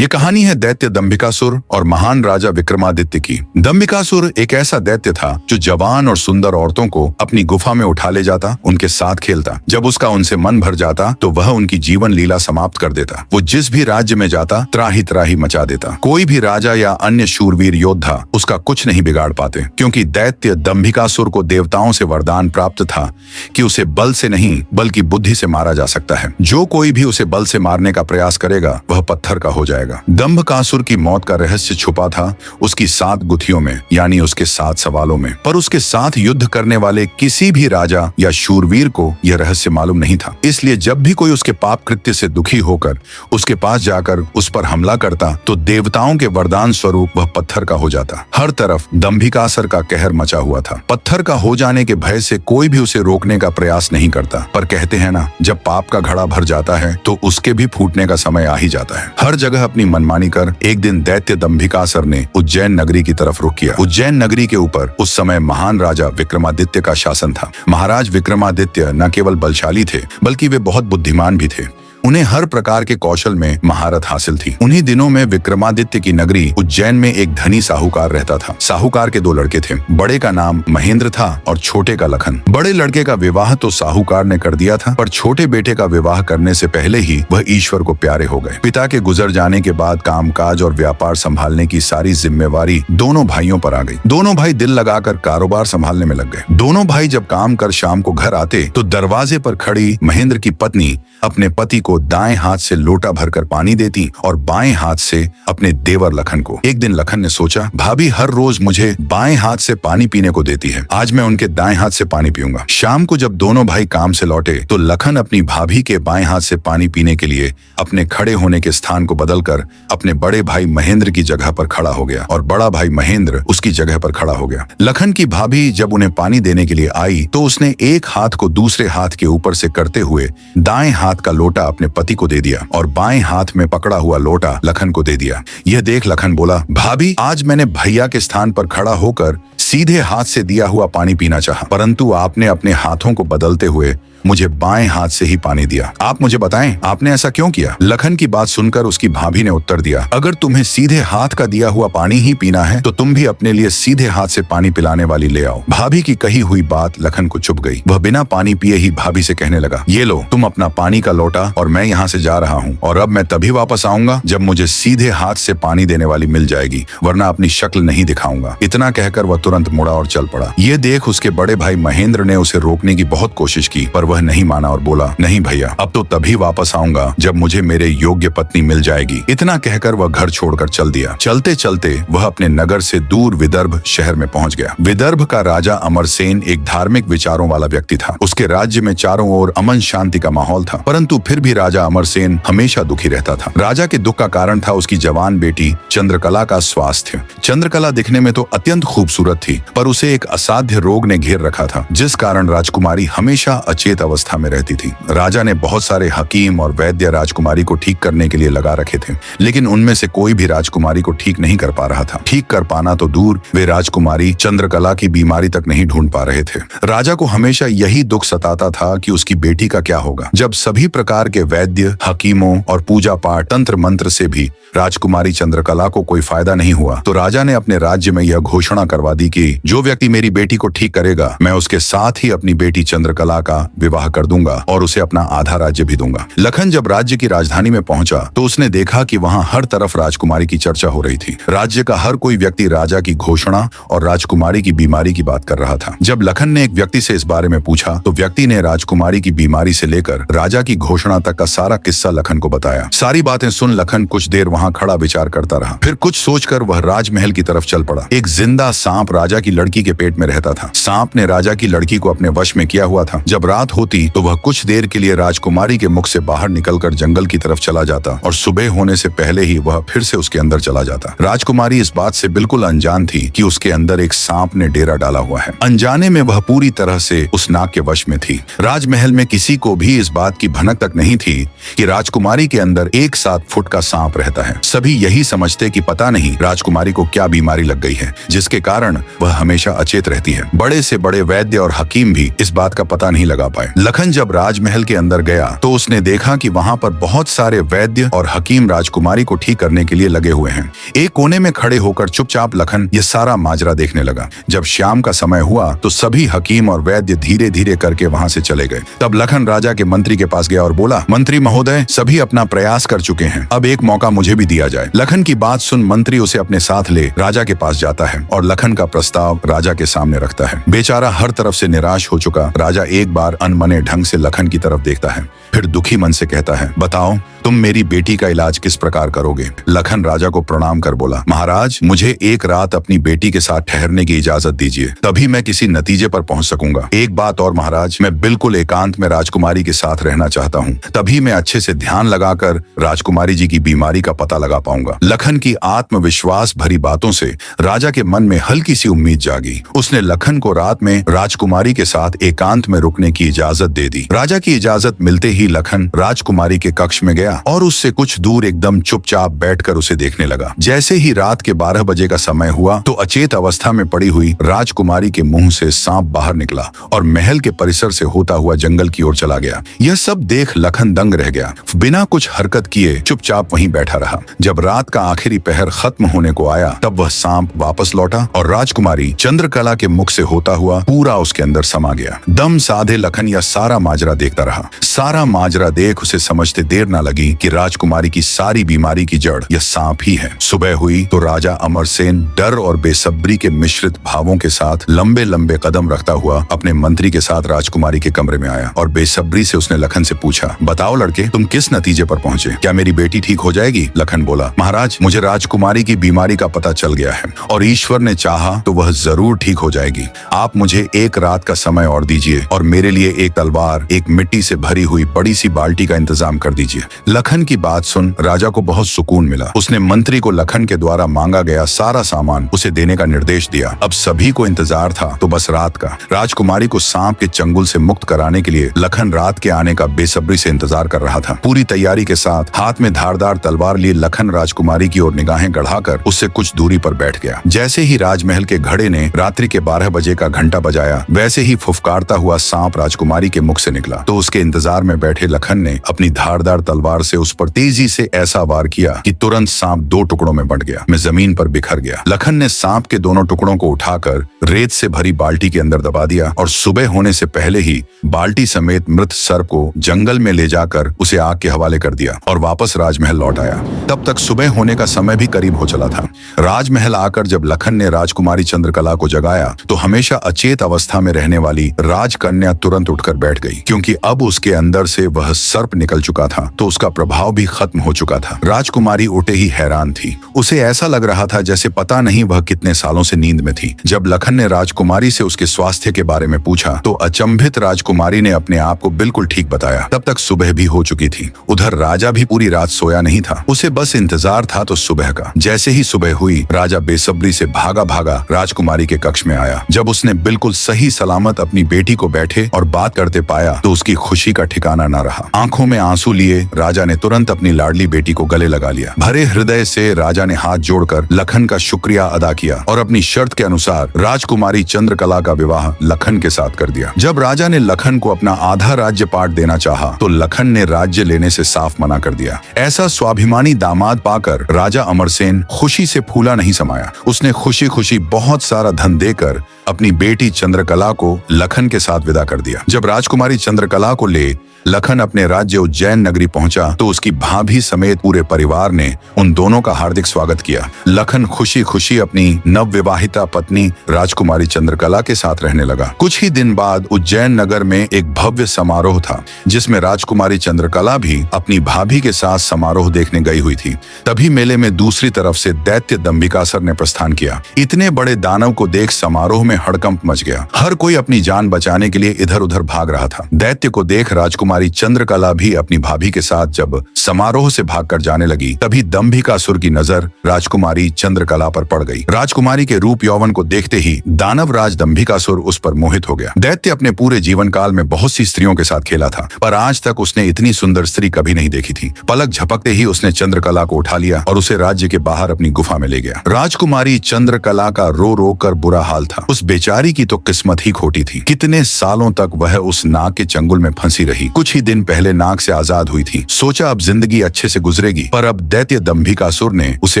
ये कहानी है दैत्य दंभिकासुर और महान राजा विक्रमादित्य की। दंभिकासुर एक ऐसा दैत्य था जो जवान और सुंदर औरतों को अपनी गुफा में उठा ले जाता, उनके साथ खेलता। जब उसका उनसे मन भर जाता तो वह उनकी जीवन लीला समाप्त कर देता। वो जिस भी राज्य में जाता त्राही त्राही मचा देता। कोई भी राजा या अन्य शूरवीर योद्धा उसका कुछ नहीं बिगाड़ पाते, क्योंकि दैत्य दंभिकासुर को देवताओं से वरदान प्राप्त था कि उसे बल से नहीं बल्कि बुद्धि से मारा जा सकता है। जो कोई भी उसे बल से मारने का प्रयास करेगा वह पत्थर का हो जाएगा। दंभिकासुर की मौत का रहस्य छुपा था उसकी 7 गुत्थियों में, यानी उसके 7 सवालों में। पर उसके साथ युद्ध करने वाले किसी भी राजा या शूरवीर को यह रहस्य मालूम नहीं था। इसलिए जब भी कोई उसके पाप कृत्य से दुखी होकर उसके पास जाकर उस पर हमला करता तो देवताओं के वरदान स्वरूप वह पत्थर का हो जाता। हर तरफ दंभिकासुर का कहर मचा हुआ था। पत्थर का हो जाने के भय से कोई भी उसे रोकने का प्रयास नहीं करता। पर कहते हैं ना, जब पाप का घड़ा भर जाता है तो उसके भी फूटने का समय आ ही जाता है। हर जगह अपनी मनमानी कर एक दिन दैत्य दंभिकासुर ने उज्जैन नगरी की तरफ रुख किया। उज्जैन नगरी के ऊपर उस समय महान राजा विक्रमादित्य का शासन था। महाराज विक्रमादित्य न केवल बलशाली थे बल्कि वे बहुत बुद्धिमान भी थे। उन्हें हर प्रकार के कौशल में महारत हासिल थी। उन्हीं दिनों में विक्रमादित्य की नगरी उज्जैन में एक धनी साहूकार रहता था। साहूकार के 2 लड़के थे। बड़े का नाम महेंद्र था और छोटे का लखन। बड़े लड़के का विवाह तो साहूकार ने कर दिया था, पर छोटे बेटे का विवाह करने से पहले ही वह ईश्वर को प्यारे हो गए। पिता के गुजर जाने के बाद कामकाज और व्यापार संभालने की सारी जिम्मेवारी दोनों भाइयों पर आ गई। दोनों भाई दिल लगाकर कारोबार संभालने में लग गए। दोनों भाई जब काम कर शाम को घर आते तो दरवाजे पर खड़ी महेंद्र की पत्नी अपने पति को दाएं हाथ से लोटा भरकर पानी देती और बाएं हाथ से अपने देवर लखन को। एक दिन लखन ने सोचा, भाभी हर रोज मुझे बाएं हाथ से पानी पीने को देती है, आज मैं उनके दाएं हाथ से पानी पीऊंगा। शाम को जब दोनों भाई काम से लौटे तो लखन अपनी भाभी के बाएं हाथ से पानी पीने के लिए अपने खड़े होने के स्थान को बदलकर अपने बड़े भाई महेंद्र की जगह पर खड़ा हो गया और बड़ा भाई महेंद्र उसकी जगह पर खड़ा हो गया। लखन की भाभी जब उन्हें पानी देने के लिए आई तो उसने एक हाथ को दूसरे हाथ के ऊपर से करते हुए दाएं हाथ का लोटा अपने पति को दे दिया और बाएं हाथ में पकड़ा हुआ लोटा लखन को दे दिया। यह देख लखन बोला, भाभी आज मैंने भैया के स्थान पर खड़ा होकर सीधे हाथ से दिया हुआ पानी पीना चाहा, परंतु आपने अपने हाथों को बदलते हुए मुझे बाएं हाथ से ही पानी दिया। आप मुझे बताएं आपने ऐसा क्यों किया? लखन की बात सुनकर उसकी भाभी ने उत्तर दिया, अगर तुम्हें सीधे हाथ का दिया हुआ पानी ही पीना है तो तुम भी अपने लिए सीधे हाथ से पानी पिलाने वाली ले आओ। भाभी की कही हुई बात लखन को चुभ गई। वह बिना पानी पिए ही भाभी से कहने लगा, ये लो तुम अपना पानी का लोटा और मैं यहाँ से जा रहा हूँ और अब मैं तभी वापस आऊंगा जब मुझे सीधे हाथ से पानी देने वाली मिल जाएगी, वरना अपनी शक्ल नहीं दिखाऊंगा। इतना कहकर वह तुरंत मुड़ा और चल पड़ा। ये देख उसके बड़े भाई महेंद्र ने उसे रोकने की बहुत कोशिश की, पर वह नहीं माना और बोला, नहीं भैया अब तो तभी वापस आऊंगा जब मुझे मेरे योग्य पत्नी मिल जाएगी। इतना कहकर वह घर छोड़कर चल दिया। चलते चलते वह अपने नगर से दूर विदर्भ शहर में पहुंच गया। विदर्भ का राजा अमरसेन एक धार्मिक विचारों वाला व्यक्ति था। उसके राज्य में चारों ओर अमन शांति का माहौल था, परंतु फिर भी राजा अमरसेन हमेशा दुखी रहता था। राजा के दुख का कारण था उसकी जवान बेटी चंद्रकला का स्वास्थ्य। चंद्रकला दिखने में तो अत्यंत खूबसूरत थी, पर उसे एक असाध्य रोग ने घेर रखा था, जिस कारण राजकुमारी हमेशा अचेत अवस्था में रहती थी। राजा ने बहुत सारे हकीम और वैद्य राजकुमारी को ठीक करने के लिए लगा रखे थे, लेकिन उनमें से कोई भी राजकुमारी को ठीक नहीं कर पा रहा था। ठीक कर पाना तो दूर, वे राजकुमारी चंद्रकला की बीमारी तक नहीं ढूंढ पा रहे थे। राजा को हमेशा यही दुख सताता था कि उसकी बेटी का क्या होगा। जब सभी प्रकार के वैद्य, हकीमों और पूजा पाठ, तंत्र मंत्र से भी राजकुमारी चंद्रकला को कोई फायदा नहीं हुआ तो राजा ने अपने राज्य में यह घोषणा करवा दी कि जो व्यक्ति मेरी बेटी को ठीक करेगा मैं उसके साथ ही अपनी बेटी चंद्रकला का विवाह कर दूंगा और उसे अपना आधा राज्य भी दूंगा। लखन जब राज्य की राजधानी में पहुंचा तो उसने देखा कि वहां हर तरफ राजकुमारी की चर्चा हो रही थी। राज्य का हर कोई व्यक्ति राजा की घोषणा और राजकुमारी की बीमारी की बात कर रहा था। जब लखन ने एक व्यक्ति से इस बारे में पूछा तो व्यक्ति ने राजकुमारी की बीमारी से लेकर राजा की घोषणा तक का सारा किस्सा लखन को बताया। सारी बातें सुन लखन कुछ देर वहां खड़ा विचार करता रहा। फिर कुछ सोचकर वह राजमहल की तरफ चल पड़ा। एक जिंदा सांप राजा की लड़की के पेट में रहता था। सांप ने राजा की लड़की को अपने वश में किया हुआ था। जब रात होती तो वह कुछ देर के लिए राजकुमारी के मुख से बाहर निकलकर जंगल की तरफ चला जाता और सुबह होने से पहले ही वह फिर से उसके अंदर चला जाता। राजकुमारी इस बात से बिल्कुल अनजान थी कि उसके अंदर एक सांप ने डेरा डाला हुआ है। अनजाने में वह पूरी तरह से उस नाग के वश में थी। राजमहल में किसी को भी इस बात की भनक तक नहीं थी कि राजकुमारी के अंदर एक 7 फुट का सांप रहता है। सभी यही समझते कि पता नहीं राजकुमारी को क्या बीमारी लग गई है जिसके कारण वह हमेशा अचेत रहती है। बड़े से बड़े वैद्य और हकीम भी इस बात का पता नहीं लगा पाए। लखन जब राजमहल के अंदर गया तो उसने देखा कि वहाँ पर बहुत सारे वैद्य और हकीम राजकुमारी को ठीक करने के लिए लगे हुए हैं। एक कोने में खड़े होकर चुपचाप लखन ये सारा माजरा देखने लगा। जब शाम का समय हुआ तो सभी हकीम और वैद्य धीरे धीरे करके वहाँ से चले गए। तब लखन राजा के मंत्री के पास गया और बोला, मंत्री महोदय, सभी अपना प्रयास कर चुके हैं, अब एक मौका मुझे भी दिया जाए। लखन की बात सुन मंत्री उसे अपने साथ ले राजा के पास जाता है और लखन का प्रस्ताव राजा के सामने रखता है। बेचारा हर तरफ से निराश हो चुका राजा एक बार अनमने ढंग से लखन की तरफ देखता है, फिर दुखी मन से कहता है, बताओ तुम मेरी बेटी का इलाज किस प्रकार करोगे। लखन राजा को प्रणाम कर बोला, महाराज, मुझे एक रात अपनी बेटी के साथ ठहरने की इजाजत दीजिए, तभी मैं किसी नतीजे पर पहुंच सकूंगा। एक बात और महाराज, मैं बिल्कुल एकांत में राजकुमारी के साथ रहना चाहता हूं, तभी मैं अच्छे से ध्यान लगाकर राजकुमारी जी की बीमारी का पता लगा पाऊंगा। लखन की आत्मविश्वास भरी बातों से राजा के मन में हल्की सी उम्मीद जागी। उसने लखन को रात में राजकुमारी के साथ एकांत में रुकने की इजाजत दे दी। राजा की इजाजत मिलते ही लखन राजकुमारी के कक्ष में गया और उससे कुछ दूर एकदम चुपचाप बैठकर उसे देखने लगा। जैसे ही रात के 12 बजे का समय हुआ तो अचेत अवस्था में पड़ी हुई राजकुमारी के मुंह से सांप बाहर निकला और महल के परिसर से होता हुआ जंगल की ओर चला गया। यह सब देख लखन दंग रह गया, बिना कुछ हरकत किए चुपचाप वहीं बैठा रहा। जब रात का आखिरी पहर खत्म होने को आया तब वह सांप वापस लौटा और राजकुमारी चंद्रकला के मुख से होता हुआ पूरा उसके अंदर समा गया। दम साधे लखन यह सारा माजरा देखता रहा। सारा माजरा देख उसे समझते देर न लगी कि राजकुमारी की सारी बीमारी की जड़ यह सांप ही है। सुबह हुई तो राजा अमरसेन डर और बेसब्री के मिश्रित भावों के साथ लंबे लंबे कदम रखता हुआ अपने मंत्री के साथ राजकुमारी के कमरे में आया और बेसब्री से उसने लखन से पूछा, बताओ लड़के, तुम किस नतीजे पर पहुंचे? क्या मेरी बेटी ठीक हो जाएगी? लखन बोला, महाराज, मुझे राजकुमारी की बीमारी का पता चल गया है और ईश्वर ने चाहा तो वह जरूर ठीक हो जाएगी। आप मुझे एक रात का समय और दीजिए और मेरे लिए एक तलवार, एक मिट्टी से भरी हुई बड़ी सी बाल्टी का इंतजाम कर दीजिए। लखन की बात सुन राजा को बहुत सुकून मिला। उसने मंत्री को लखन के द्वारा मांगा गया सारा सामान उसे देने का निर्देश दिया। अब सभी को इंतजार था तो बस रात का। राजकुमारी को सांप के चंगुल से मुक्त कराने के लिए लखन रात के आने का बेसब्री से इंतजार कर रहा था। पूरी तैयारी के साथ हाथ में धारदार तलवार लिए लखन राजकुमारी की ओर निगाहें गढ़ाकर उससे कुछ दूरी पर बैठ गया। जैसे ही राजमहल के घड़े ने रात्रि के 12 बजे का घंटा बजाया, वैसे ही फुफकारता हुआ सांप राजकुमारी के मुख से निकला तो उसके इंतजार में बैठे लखन ने अपनी धारदार तलवार से उस पर तेजी से ऐसा वार किया कि तुरंत सांप 2 टुकड़ों में बंट गया, मैं जमीन पर बिखर गया। लखन ने सांप के दोनों टुकड़ों को उठाकर रेत से भरी बाल्टी के अंदर दबा दिया और सुबह होने से पहले ही बाल्टी समेत मृत सर्प को जंगल में ले जाकर उसे आग के हवाले कर दिया और वापस राजमहल लौट आया। तब तक सुबह होने का समय भी करीब हो चला था। राजमहल आकर जब लखन ने राजकुमारी चंद्रकला को जगाया तो हमेशा अचेत अवस्था में रहने वाली राजकन्या तुरंत उठकर बैठ गई, क्योंकि अब उसके अंदर से वह सर्प निकल चुका था तो उसका प्रभाव भी खत्म हो चुका था। राजकुमारी उठे ही हैरान थी। उसे ऐसा लग रहा था जैसे पता नहीं वह कितने सालों से नींद में थी। जब लखन ने राजकुमारी से उसके स्वास्थ्य के बारे में पूछा तो अचंभित राजकुमारी ने अपने आप को बिल्कुल ठीक बताया। तब तक सुबह भी हो चुकी थी। उधर राजा भी पूरी रात सोया नहीं था, उसे बस इंतजार था तो सुबह का। जैसे ही सुबह हुई राजा बेसब्री से भागा भागा राजकुमारी के कक्ष में आया। जब उसने बिल्कुल सही सलामत अपनी बेटी को बैठे और बात करते पाया तो उसकी खुशी का ठिकाना न रहा। आंखों में आंसू लिए राजा ने तुरंत अपनी लाडली बेटी को गले लगा लिया। भरे हृदय से राजा ने हाथ जोड़कर लखन का शुक्रिया अदा किया और अपनी शर्त के अनुसार राजकुमारी चंद्रकला का विवाह लखन के साथ कर दिया। जब राजा ने लखन को अपना आधा राज्य पाट देना चाहा तो लखन ने राज्य लेने से साफ मना कर दिया। ऐसा स्वाभिमानी दामाद पाकर राजा अमरसेन खुशी से फूला नहीं समाया। उसने खुशी खुशी बहुत सारा धन देकर अपनी बेटी चंद्रकला को लखन के साथ विदा कर दिया। जब राजकुमारी चंद्रकला को ले लखन अपने राज्य उज्जैन नगरी पहुंचा तो उसकी भाभी समेत पूरे परिवार ने उन दोनों का हार्दिक स्वागत किया। लखन खुशी खुशी अपनी नवविवाहिता पत्नी राजकुमारी चंद्रकला के साथ रहने लगा। कुछ ही दिन बाद उज्जैन नगर में एक भव्य समारोह था जिसमें राजकुमारी चंद्रकला भी अपनी भाभी के साथ समारोह देखने गई हुई थी। तभी मेले में दूसरी तरफ से दैत्य दंबिकासुर ने प्रस्थान किया। इतने बड़े दानव को देख समारोह में हड़कंप मच गया। हर कोई अपनी जान बचाने के लिए इधर उधर भाग रहा था। दैत्य को देख राजकुमारी चंद्रकला भी अपनी भाभी के साथ साथ जब समारोह से भागकर जाने लगी, तभी दंभिकासुर की नजर राजकुमारी चंद्रकला पर पड़ गई। राजकुमारी के रूप यौवन को देखते ही दानव राज दंभिकासुर उस पर मोहित हो गया। दैत्य अपने पूरे जीवन काल में बहुत सी स्त्रियों के साथ खेला था, पर आज तक उसने इतनी सुंदर स्त्री कभी नहीं देखी थी। पलक झपकते ही उसने चंद्रकला को उठा लिया और उसे राज्य के बाहर अपनी गुफा में ले गया। राजकुमारी चंद्रकला का रो रो कर बुरा हाल था। उस बेचारी की तो किस्मत ही खोटी थी। कितने सालों तक वह उस नाग के चंगुल में फंसी रही। कुछ ही दिन पहले नाग से आजाद हुई थी। सोचा अब जिंदगी अच्छे से गुजरेगी, पर अब दैत्य दंभिकासुर ने उसे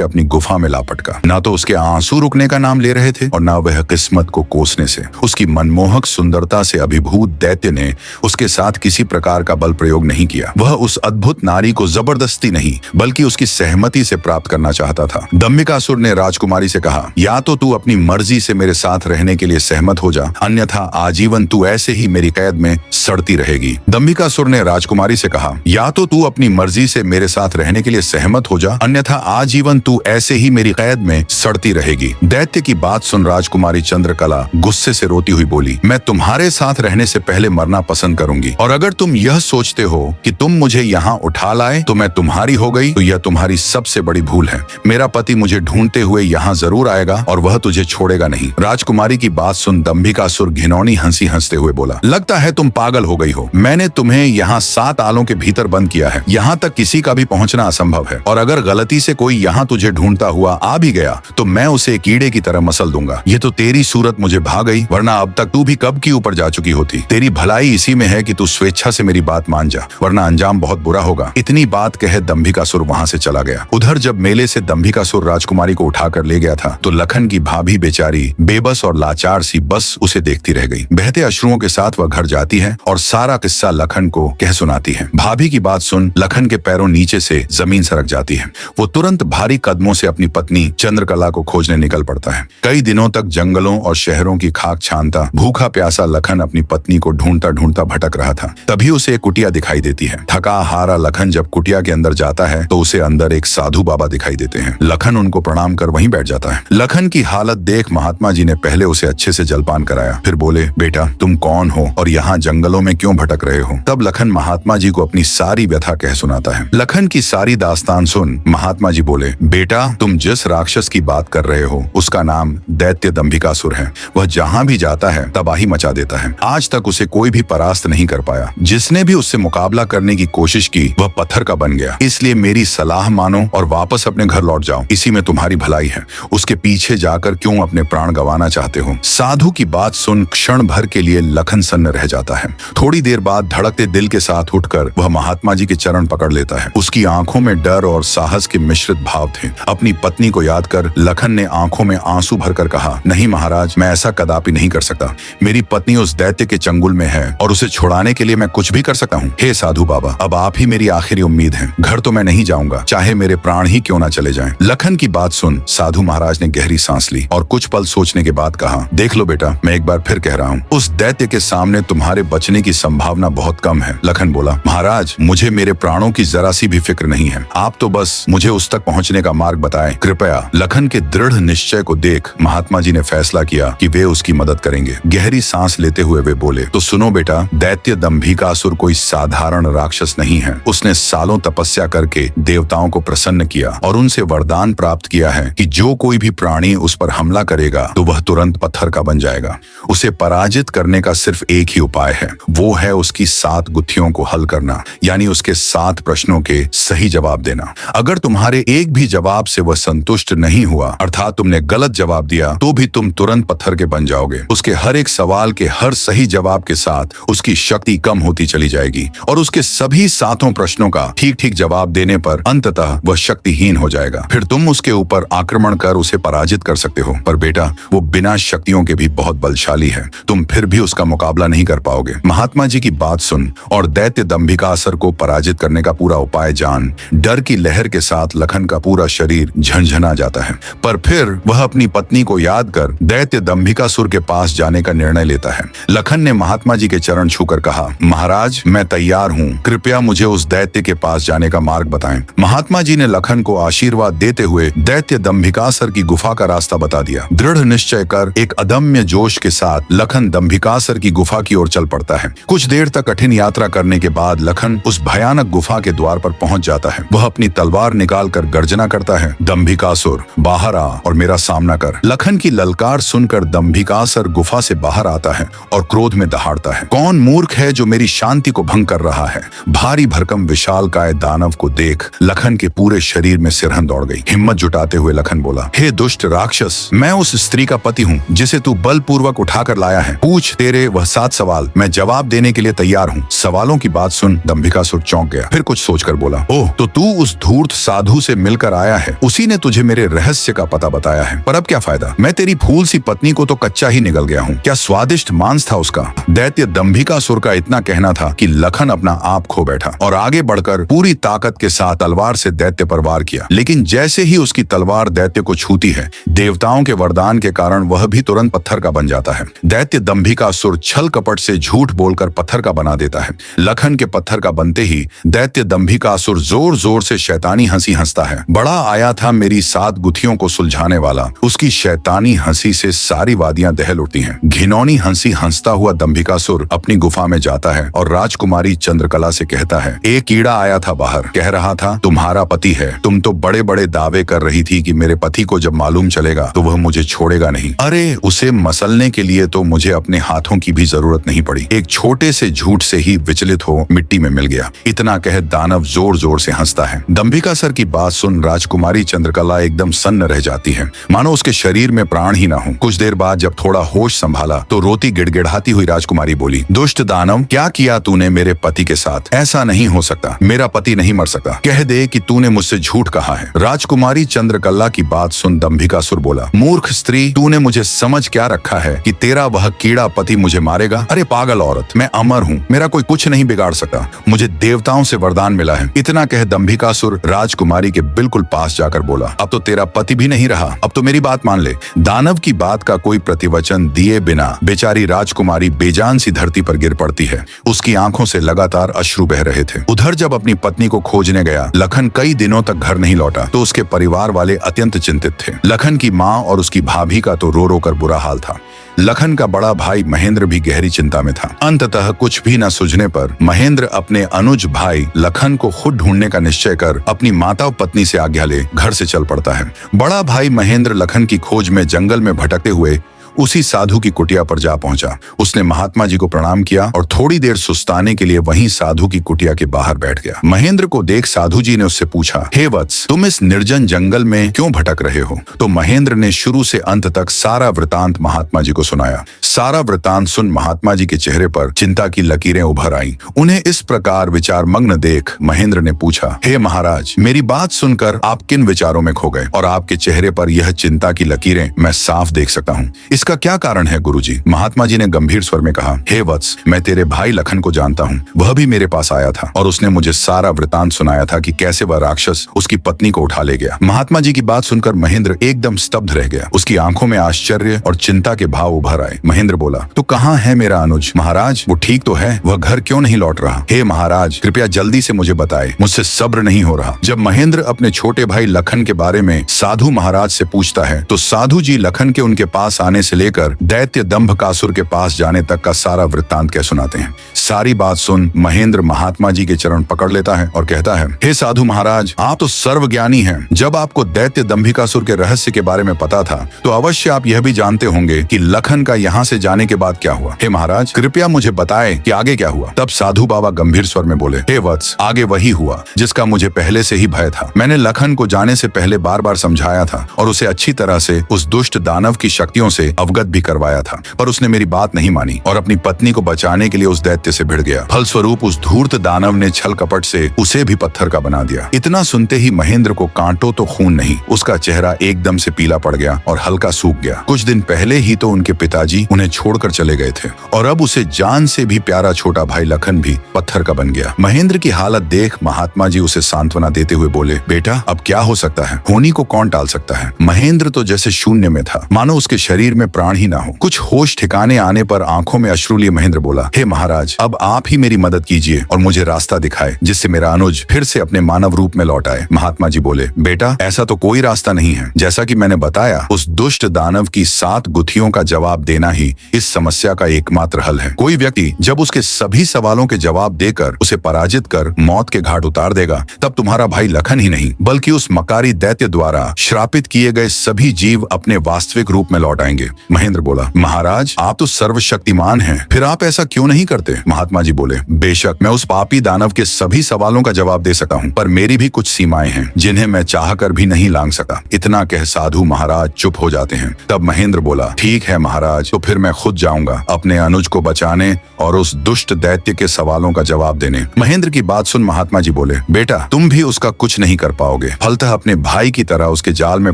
अपनी गुफा में ला पटका। ना तो उसके आंसू रुकने का नाम ले रहे थे और ना वह किस्मत को कोसने से। उसकी मनमोहक सुंदरता से अभिभूत दैत्य ने उसके साथ किसी प्रकार का बल प्रयोग नहीं किया। वह उस अद्भुत नारी को जबरदस्ती नहीं बल्कि उसकी सहमति से प्राप्त करना चाहता था। दंभिकासुर ने राजकुमारी से कहा, या तो तू अपनी मर्जी से मेरे साथ रहने के लिए सहमत हो जा, अन्यथा आजीवन तू ऐसे ही मेरी कैद में सड़ती रहेगी। दंभिकासुर ने राजकुमारी से कहा, या तो तू अपनी मर्जी से मेरे साथ रहने के लिए सहमत हो जा, अन्यथा आजीवन तू ऐसे ही मेरी कैद में सड़ती रहेगी। दैत्य की बात सुन राजकुमारी चंद्रकला गुस्से से रोती हुई बोली, मैं तुम्हारे साथ रहने से पहले मरना पसंद करूंगी, और अगर तुम यह सोचते हो कि तुम मुझे यहाँ उठा लाए तो मैं तुम्हारी हो गई, तो यह तुम्हारी सबसे बड़ी भूल है। मेरा पति मुझे ढूंढते हुए यहाँ जरूर आएगा और वह तुझे छोड़ेगा नहीं। राजकुमारी की बात सुन दंभिकासुर घिनौनी हंसी हंसते हुए बोला, लगता है तुम पागल हो गई हो। मैंने तुम्हें यहाँ 7 आलों के भीतर बंद किया है। यहाँ तक किसी का भी पहुँचना असंभव है, और अगर गलती से कोई यहाँ तुझे ढूंढता हुआ आ भी गया तो मैं उसे कीड़े की तरह मसल दूंगा। ये तो तेरी सूरत मुझे भा गई, वरना अब तक तू भी कब की ऊपर जा चुकी होती। तेरी भलाई इसी में है कि तू स्वेच्छा से मेरी बात मान जा, वरना अंजाम बहुत बुरा होगा। इतनी बात कहे दंभिकासुर वहां से चला गया। उधर जब मेले से दंभिकासुर राजकुमारी को उठाकर ले गया था तो लखन की भाभी बेचारी बेबस और लाचार सी बस उसे देखती रह गई। बहते अश्रुओं के साथ वह घर जाती है और सारा किस्सा लखन को कह सुनाती है। भाभी की बात सुन लखन के पैरों नीचे से जमीन सरक जाती है। वो तुरंत भारी कदमों से अपनी पत्नी चंद्रकला को खोजने निकल पड़ता है। कई दिनों तक जंगलों और शहरों की खाक छानता भूखा प्यासा लखन अपनी पत्नी को ढूंढता ढूंढता भटक रहा था। तभी उसे एक कुटिया दिखाई देती है। थका हारा लखन जब कुटिया के अंदर जाता है तो उसे अंदर एक साधु बाबा दिखाई देते हैं। लखन उनको प्रणाम कर वहीं बैठ जाता है। लखन की हालत देख महात्मा जी ने पहले उसे अच्छे से जलपान कराया, फिर बोले, बेटा तुम कौन हो और यहाँ जंगलों में क्यों भटक रहे हो। तब लखन महात्मा जी को अपनी सारी व्यथा कह सुनाता है। लखन की सारी दास्तान सुन महात्मा जी बोले, बेटा तुम जिस राक्षस की बात कर रहे हो उसका नाम दैत्य दंभिकासुर है। वह जहाँ भी जाता है तबाही मचा देता है। आज तक उसे कोई भी परास्त नहीं कर पाया। जिसने भी उससे मुकाबला करने की कोशिश की वह पत्थर का बन गया। इसलिए मेरी सलाह मानो और वापस अपने घर लौट जाओ, इसी में तुम्हारी भलाई है। उसके पीछे जाकर क्यों अपने प्राण गंवाना चाहते हो। साधु की बात सुन क्षण भर के लिए लखन सन्न रह जाता है। थोड़ी देर बाद धड़कते दिल के साथ उठकर वह महात्मा जी के चरण पकड़ लेता है। उसकी आंखों में डर और साहस के मिश्रित भाव थे। अपनी पत्नी को याद कर लखन ने आंखों में आंसू भरकर कहा, नहीं महाराज, मैं ऐसा कदापि नहीं कर सकता। मेरी पत्नी उस दैत्य के चंगुल में है और उसे छुड़ाने के लिए मैं कुछ भी कर सकता हूँ। हे साधु बाबा, अब आप ही मेरी आखिरी उम्मीद है। घर तो मैं नहीं जाऊंगा, चाहे मेरे प्राण ही क्यों ना चले जाएं। लखन की बात सुन साधु महाराज ने गहरी सांस ली और कुछ पल सोचने के बाद कहा, देख लो बेटा, मैं एक बार फिर कह रहा हूँ, उस दैत्य के सामने तुम्हारे बचने की संभावना बहुत कम है। लखन बोला, महाराज मुझे मेरे प्राणों की जरा सी भी फिक्र नहीं है। आप तो बस मुझे उस तक पहुँचने का मार्ग बताएं कृपया। लखन के दृढ़ निश्चय को देख महात्मा जी ने फैसला किया कि वे उसकी मदद करेंगे। गहरी सांस लेते हुए वे बोले, तो सुनो बेटा, दैत्य दंभिकासुर कोई साधारण राक्षस नहीं है। उसने सालों तपस्या करके देवताओं को प्रसन्न किया और उनसे वरदान प्राप्त किया है कि जो कोई भी प्राणी उस पर हमला करेगा तो वह तुरंत पत्थर का बन जाएगा। उसे पराजित करने का सिर्फ एक ही उपाय है, वो है उसकी 7 गुत्थियों को हल करना, यानी उसके 7 प्रश्नों के सही जवाब देना। अगर तुम्हारे एक भी जवाब से वह संतुष्ट नहीं हुआ, अर्थात तुमने गलत जवाब दिया, तो भी तुम तुरंत पत्थर के बन जाओगे। उसके हर एक सवाल के हर सही जवाब के साथ उसकी शक्ति कम होती चली जाएगी और उसके सभी 7 प्रश्नों का ठीक ठीक जवाब देने पर अंततः वह शक्तिहीन हो जाएगा। फिर तुम उसके ऊपर आक्रमण कर उसे पराजित कर सकते हो, पर बेटा वो बिना शक्तियों के भी बहुत बलशाली है। तुम फिर भी उसका मुकाबला नहीं कर पाओगे। महात्मा जी की बात सुन और दैत्य दंभिकासुर को पराजित करने का पूरा उपाय जान डर की लहर के साथ लखन का पूरा शरीर झंझना जाता है। पर फिर वह अपनी पत्नी को याद कर दैत्य दंभिकासुर के पास जाने का निर्णय लेता है। लखन ने महात्मा जी के चरण छूकर कहा, महाराज मैं तैयार हूँ, कृपया मुझे उस दैत्य के पास जाने का मार्ग बताएं। महात्मा जी ने लखन को आशीर्वाद देते हुए दैत्य दंभिकासुर की गुफा का रास्ता बता दिया। दृढ़ निश्चय कर एक अदम्य जोश के साथ लखन दंभिकासुर की गुफा की ओर चल पड़ता है। कुछ देर तक कठिन यात्रा करने के बाद लखन उस भयानक अचानक गुफा के द्वार पर पहुंच जाता है। वह अपनी तलवार निकालकर गर्जना करता है, दंभिकासुर बाहर आ और मेरा सामना कर। लखन की ललकार सुनकर दंभिकासुर गुफा से बाहर आता है और क्रोध में दहाड़ता है, कौन मूर्ख है जो मेरी शांति को भंग कर रहा है। भारी भरकम विशालकाय दानव को देख लखन के पूरे शरीर में सिरहन दौड़ गई। हिम्मत जुटाते हुए लखन बोला, हे दुष्ट राक्षस, मैं उस स्त्री का पति हूँ जिसे तू बलपूर्वक उठाकर लाया है। पूछ तेरे वह 7 सवाल, मैं जवाब देने के लिए तैयार हूँ। सवालों की बात सुन दंभिकासुर चौंक गया, फिर कुछ सोचकर बोला, ओह तो तू उस धूर्त साधु से मिलकर आया है, उसी ने तुझे मेरे रहस्य का पता बताया है। पर अब क्या फायदा, मैं तेरी फूल सी पत्नी को तो कच्चा ही निगल गया हूँ। क्या स्वादिष्ट मांस था उसका। दैत्य दंभिकासुर का इतना कहना था कि लखन अपना आप खो बैठा और आगे बढ़कर पूरी ताकत के साथ तलवार से दैत्य पर वार किया। लेकिन जैसे ही उसकी तलवार दैत्य को छूती है, देवताओं के वरदान के कारण वह भी तुरंत पत्थर का बन जाता है। दैत्य दंभिकासुर छल कपट से झूठ बोलकर पत्थर का बना देता है। लखन के पत्थर का बनते ही दैत्य दंभिकासुर जोर जोर से शैतानी हंसी हंसता है। बड़ा आया था मेरी 7 गुत्थियों को सुलझाने वाला। उसकी शैतानी हंसी से सारी वादियां दहल उठती हैं। घिनौनी हंसी हंसता हुआ दंभिकासुर अपनी गुफा में जाता है और राजकुमारी चंद्रकला से कहता है, एक कीड़ा आया था बाहर, कह रहा था तुम्हारा पति है। तुम तो बड़े बड़े दावे कर रही थी कि मेरे पति को जब मालूम चलेगा तो वह मुझे छोड़ेगा नहीं। अरे उसे मसलने के लिए तो मुझे अपने हाथों की भी जरूरत नहीं पड़ी, एक छोटे से झूठ से ही विचलित हो मिट्टी में मिल गया। इतना कह दानव जोर जोर से हंसता है। दंभिकासुर की बात सुन राजकुमारी चंद्रकला एकदम सन्न रह जाती है, मानो उसके शरीर में प्राण ही ना हो। कुछ देर बाद जब थोड़ा होश संभाला तो रोती गिड़गिड़ाती हुई राजकुमारी बोली, दुष्ट दानव, क्या किया तूने मेरे पति के साथ। ऐसा नहीं हो सकता, मेरा पति नहीं मर सकता। कह दे कि तूने मुझसे झूठ कहा है। राजकुमारी चंद्रकला की बात सुन दंभिकासुर बोला, मूर्ख स्त्री, तूने मुझे समझ क्या रखा है कि तेरा वह कीड़ा पति मुझे मारेगा। अरे पागल औरत, मैं अमर हूँ, मेरा कोई कुछ नहीं बिगाड़ सकता। मुझे देवताओं से वरदान मिला है। इतना कह दंभिकासुर राजकुमारी के बिल्कुल पास जाकर बोला, अब तो तेरा पति भी नहीं रहा, अब तो मेरी बात मान ले। दानव की बात का कोई प्रतिवचन दिए बिना बेचारी राजकुमारी बेजान सी धरती पर गिर पड़ती है। उसकी आंखों से लगातार अश्रु बह रहे थे। उधर जब अपनी पत्नी को खोजने गया लखन कई दिनों तक घर नहीं लौटा तो उसके परिवार वाले अत्यंत चिंतित थे। लखन की माँ और उसकी भाभी का तो रो रो कर बुरा हाल था। लखन का बड़ा भाई महेंद्र भी गहरी चिंता में था। अंततः कुछ भी न सूझने पर महेंद्र अपने अनुज भाई लखन को खुद ढूंढने का निश्चय कर अपनी माता और पत्नी से आज्ञा ले घर से चल पड़ता है। बड़ा भाई महेंद्र लखन की खोज में जंगल में भटकते हुए उसी साधु की कुटिया पर जा पहुंचा। उसने महात्मा जी को प्रणाम किया और थोड़ी देर सुस्ताने के लिए वहीं साधु की कुटिया के बाहर बैठ गया। महेंद्र को देख साधु जी ने उससे पूछा, हे वत्स, तुम इस निर्जन जंगल में क्यों भटक रहे हो। तो महेंद्र ने शुरू से अंत तक सारा वृतांत महात्मा जी को सुनाया। सारा वृतांत सुन महात्मा जी के चेहरे पर चिंता की लकीरें उभर आईं। उन्हें इस प्रकार विचार मग्न देख महेंद्र ने पूछा, हे महाराज, मेरी बात सुनकर आप किन विचारों में खो गए और आपके चेहरे पर यह चिंता की लकीरें मैं साफ देख सकता हूँ। इसका क्या कारण है गुरुजी। महात्मा जी ने गंभीर स्वर में कहा, हे वत्स, मैं तेरे भाई लखन को जानता हूँ। वह भी मेरे पास आया था और उसने मुझे सारा वृतांत सुनाया था कि कैसे वह राक्षस उसकी पत्नी को उठा ले गया। महात्मा जी की बात सुनकर महेंद्र एकदम स्तब्ध रह गया। उसकी आंखों में आश्चर्य और चिंता के भाव उभर आए। महेंद्र बोला, तो कहाँ है मेरा अनुज। महाराज, वो ठीक तो है, वह घर क्यों नहीं लौट रहा। हे महाराज, कृपया जल्दी से मुझे बताए, मुझसे सब्र नहीं हो रहा। जब महेंद्र अपने छोटे भाई लखन के बारे में साधु महाराज से पूछता है तो साधु जी लखन के उनके पास आने से लेकर दैत्य दंभिकासुर के पास जाने तक का सारा वृत्तांत कह सुनाते हैं। सारी बात सुन महेंद्र महात्मा जी के चरण पकड़ लेता है और कहता है, हे साधु महाराज, आप तो सर्वज्ञानी हैं। जब आपको दैत्य दंभिकासुर के रहस्य के बारे में पता था तो अवश्य आप यह भी जानते होंगे कि लखन का यहाँ से जाने के बाद क्या हुआ। हे महाराज, कृपया मुझे बताएं कि आगे क्या हुआ। तब साधु बाबा गंभीर स्वर में बोले, हे वत्स, आगे वही हुआ जिसका मुझे पहले से ही भय था। मैंने लखन को जाने से पहले बार बार समझाया था और उसे अच्छी तरह से उस दुष्ट दानव की शक्तियों से अवगत भी करवाया था, पर उसने मेरी बात नहीं मानी और अपनी पत्नी को बचाने के लिए उस दैत्य से भिड़ गया। फलस्वरूप उस धूर्त दानव ने छल कपट से उसे भी पत्थर का बना दिया। इतना सुनते ही महेंद्र को कांटों तो खून नहीं, उसका चेहरा एकदम से पीला पड़ गया और हल्का सूख गया। कुछ दिन पहले ही तो उनके पिताजी उन्हें छोड़कर चले गए थे और अब उसे जान से भी प्यारा छोटा भाई लखन भी पत्थर का बन गया। महेंद्र की हालत देख महात्मा जी उसे सांत्वना देते हुए बोले, बेटा, अब क्या हो सकता है, होनी को कौन टाल सकता है। महेंद्र तो जैसे शून्य में था, मानो उसके शरीर में प्राण ही ना हो। कुछ होश ठिकाने आने पर आंखों में अश्रु लिए महेंद्र बोला, हे महाराज, अब आप ही मेरी मदद कीजिए और मुझे रास्ता दिखाए जिससे मेरा अनुज फिर से अपने मानव रूप में लौट आए। महात्मा जी बोले, बेटा, ऐसा तो कोई रास्ता नहीं है। जैसा कि मैंने बताया, उस दुष्ट दानव की 7 गुत्थियों का जवाब देना ही इस समस्या का एकमात्र हल है। कोई व्यक्ति जब उसके सभी सवालों के जवाब देकर उसे पराजित कर मौत के घाट उतार देगा, तब तुम्हारा भाई लखन ही नहीं बल्कि उस मकारी दैत्य द्वारा श्रापित किए गए सभी जीव अपने वास्तविक रूप में लौट आएंगे। महेंद्र बोला, महाराज, आप तो सर्वशक्तिमान हैं, फिर आप ऐसा क्यों नहीं करते? महात्मा जी बोले, बेशक मैं उस पापी दानव के सभी सवालों का जवाब दे सकता हूँ, पर मेरी भी कुछ सीमाएं हैं जिन्हें मैं चाहकर भी नहीं लांघ सका। इतना कह साधु महाराज चुप हो जाते हैं। तब महेंद्र बोला, ठीक है महाराज, तो फिर मैं खुद जाऊंगा अपने अनुज को बचाने और उस दुष्ट दैत्य के सवालों का जवाब देने। महेंद्र की बात सुन महात्मा जी बोले, बेटा, तुम भी उसका कुछ नहीं कर पाओगे, फलतः अपने भाई की तरह उसके जाल में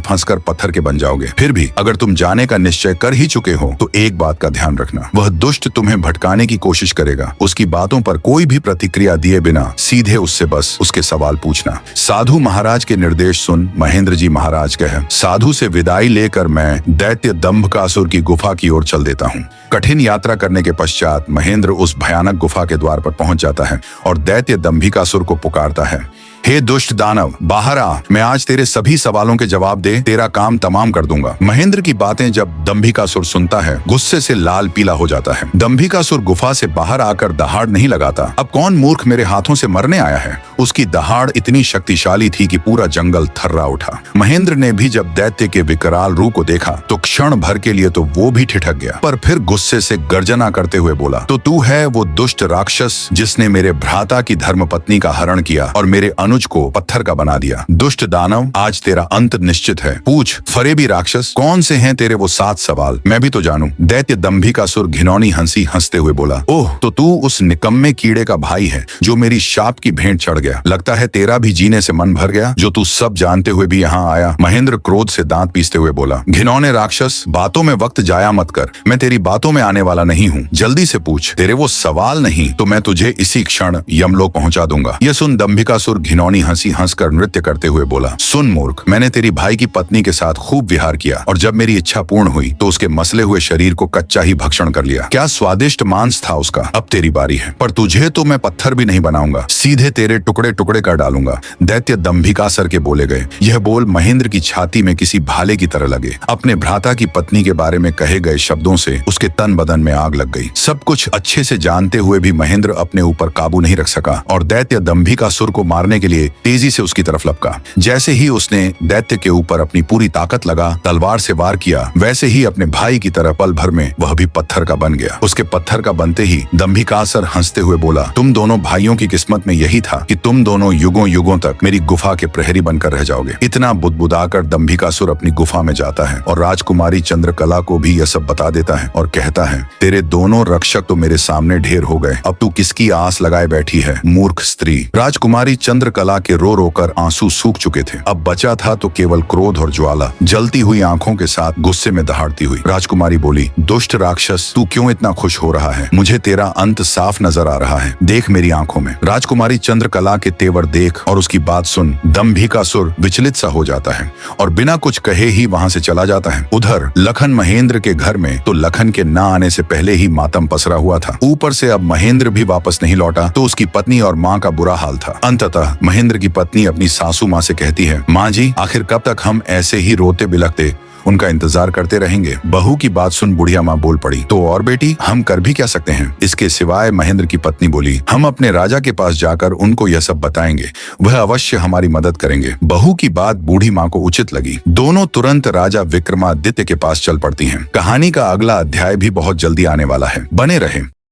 फंसकर पत्थर के बन जाओगे। फिर भी अगर तुम जाने का निश्चय कर ही चुके हो तो एक बात का ध्यान रखना, वह दुष्ट तुम्हें भटकाने की कोशिश करेगा। उसकी बातों पर कोई भी प्रतिक्रिया दिए बिना सीधे उससे बस उसके सवाल पूछना। साधु महाराज के निर्देश सुन महेंद्र जी महाराज कहे, साधु से विदाई लेकर मैं दैत्य दंभकासुर की गुफा की ओर चल देता हूँ। कठिन यात्रा करने के पश्चात महेंद्र उस भयानक गुफा के द्वार पर पहुंच जाता है और दैत्य दंभिकासुर को पुकारता है, हे दुष्ट दानव, बाहर आ, मैं आज तेरे सभी सवालों के जवाब दे तेरा काम तमाम कर दूंगा। महेंद्र की बातें जब दंभिकासुर सुनता है, गुस्से से लाल पीला हो जाता है। दंभिकासुर गुफा से बाहर आकर दहाड़ नहीं लगाता। अब कौन मूर्ख मेरे हाथों से मरने आया है? उसकी दहाड़ इतनी शक्तिशाली थी कि पूरा जंगल थर्रा उठा। महेंद्र ने भी जब दैत्य के विकराल रूप को देखा तो क्षण भर के लिए तो वो भी ठिठक गया, पर फिर गुस्से से गर्जना करते हुए बोला, तो तू है वो दुष्ट राक्षस जिसने मेरे भ्राता की धर्मपत्नी का हरण किया और मेरे अनुज को पत्थर का बना दिया। दुष्ट दानव, आज तेरा अंत निश्चित है। पूछ फरेबी राक्षस, कौन से हैं तेरे वो 7 सवाल, मैं भी तो जानूं। दैत्य दंभिकासुर घिनौनी हंसी हंसते हुए बोला, ओह, तो तू उस निकम्मे कीड़े का भाई है जो मेरी शाप की भेंट चढ़ गया। लगता है तेरा भी जीने से मन भर गया, जो तू सब जानते हुए भी यहाँ आया। महेंद्र क्रोध से दांत पीसते हुए बोला, घिनौने राक्षस, बातों में वक्त जाया मत कर। मैं तेरी बातों में आने वाला नहीं हूँ, जल्दी से पूछ। तेरे वो सवाल नहीं तो मैं तुझे इसी क्षण यमलोक पहुंचा दूंगा। यह सुन दंभिकासुर घिनौनी हंसी हंसकर नृत्य करते हुए बोला, सुन मूर्ख, मैंने तेरी भाई की पत्नी के साथ खूब विहार किया और जब मेरी इच्छा पूर्ण हुई तो उसके मसले हुए शरीर को कच्चा ही भक्षण कर लिया। क्या स्वादिष्ट मांस था उसका। अब तेरी बारी है, पर तुझे तो मैं पत्थर भी नहीं बनाऊंगा, सीधे तेरे टुकड़े टुकड़े कर डालूंगा। दैत्य दंभिकासुर के बोले गए यह बोल महेंद्र की छाती में किसी भाले की तरह लगे। अपने भ्राता की पत्नी के बारे में कहे गए शब्दों से उसके तन बदन में आग लग गई। सब कुछ अच्छे से जानते हुए भी महेंद्र अपने ऊपर काबू नहीं रख सका और दैत्य दंभिकासुर को मारने के लिए तेजी से उसकी तरफ लपका। जैसे ही उसने दैत्य के ऊपर अपनी पूरी ताकत लगा तलवार से वार किया, वैसे ही अपने भाई की तरह पल भर में वह भी पत्थर का बन गया। उसके पत्थर का बनते ही दंभिकासुर हंसते हुए बोला, तुम दोनों भाइयों की किस्मत में यही था कि तुम दोनों युगों युगों तक मेरी गुफा के प्रहरी बनकर रह जाओगे। इतना बुदबुदाकर दंभिकासुर अपनी गुफा में जाता है और राजकुमारी चंद्रकला को भी यह सब बता देता है और कहता है, तेरे दोनों रक्षक तो मेरे सामने ढेर हो गए, अब तू किसकी आस लगाए बैठी है, मूर्ख स्त्री। राजकुमारी चंद्रकला के रो रोकर आंसू सूख चुके थे। अब बचा था तो केवल क्रोध और ज्वाला। जलती हुई आंखों के साथ गुस्से में दहाड़ती हुई राजकुमारी बोली, दुष्ट राक्षस, तू क्यों इतना खुश हो रहा है? मुझे तेरा अंत साफ नजर आ रहा है, देख मेरी आंखों में। राजकुमारी चंद्रकला के तेवर देख और उसकी बात सुन दंभिकासुर विचलित सा हो जाता है और बिना कुछ कहे ही वहां से चला जाता है। उधर लखन महेंद्र के घर में तो लखन के न आने से पहले ही मातम पसरा हुआ था। ऊपर से अब महेंद्र भी वापस नहीं लौटा तो उसकी पत्नी और माँ का बुरा हाल था। अंततः महेंद्र की पत्नी अपनी सासू माँ से कहती है, माँ जी, आखिर कब तक हम ऐसे ही रोते बिलखते उनका इंतजार करते रहेंगे? बहू की बात सुन बुढ़िया माँ बोल पड़ी, तो और बेटी, हम कर भी क्या सकते हैं? इसके सिवाय महेंद्र की पत्नी बोली, हम अपने राजा के पास जाकर उनको यह सब बताएंगे, वह अवश्य हमारी मदद करेंगे। बहू की बात बूढ़ी माँ को उचित लगी। दोनों तुरंत राजा विक्रमादित्य के पास चल पड़ती हैं। कहानी का अगला अध्याय भी बहुत जल्दी आने वाला है, बने रहे।